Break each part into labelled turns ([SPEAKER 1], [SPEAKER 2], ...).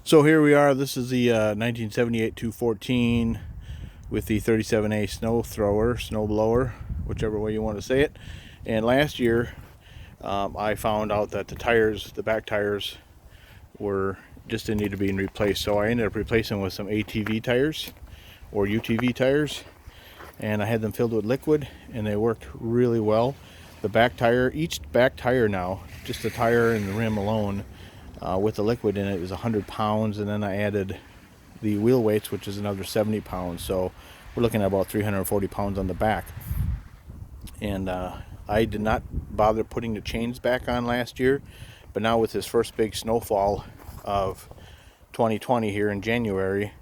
[SPEAKER 1] So here we are. This is the 1978 214 with the 37A snow blower, whichever way you want to say it. And last year I found out that the back tires were just didn't need to be replaced. So I ended up replacing with some ATV tires or UTV tires, and I had them filled with liquid and they worked really well. The back tire, each back tire now, just the tire and the rim alone, with the liquid in it, is 100 pounds, and then I added the wheel weights, which is another 70 pounds. So we're looking at about 340 pounds on the back. And I did not bother putting the chains back on last year, but now with this first big snowfall of 2020 here in January,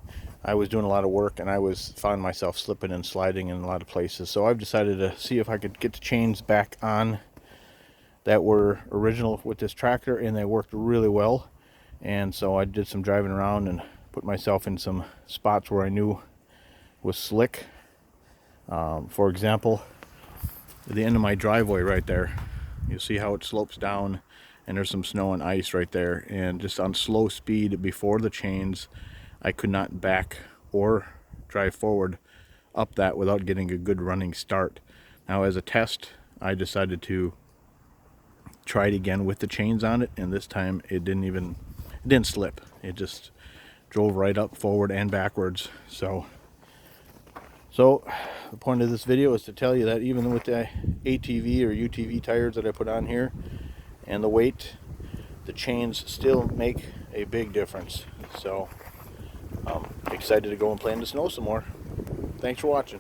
[SPEAKER 1] I was doing a lot of work and found myself slipping and sliding in a lot of places. So I've decided to see if I could get the chains back on that were original with this tractor, and they worked really well. And so I did some driving around and put myself in some spots where I knew was slick. For example, at the end of my driveway right there, you see how it slopes down, and there's some snow and ice right there. And just on slow speed before the chains, I could not back or drive forward up that without getting a good running start. Now, as a test, I decided to try it again with the chains on it, and this time it didn't slip. It just drove right up, forward and backwards. So the point of this video is to tell you that even with the ATV or UTV tires that I put on here and the weight, the chains still make a big difference. So I'm excited to go and play in the snow some more. Thanks for watching.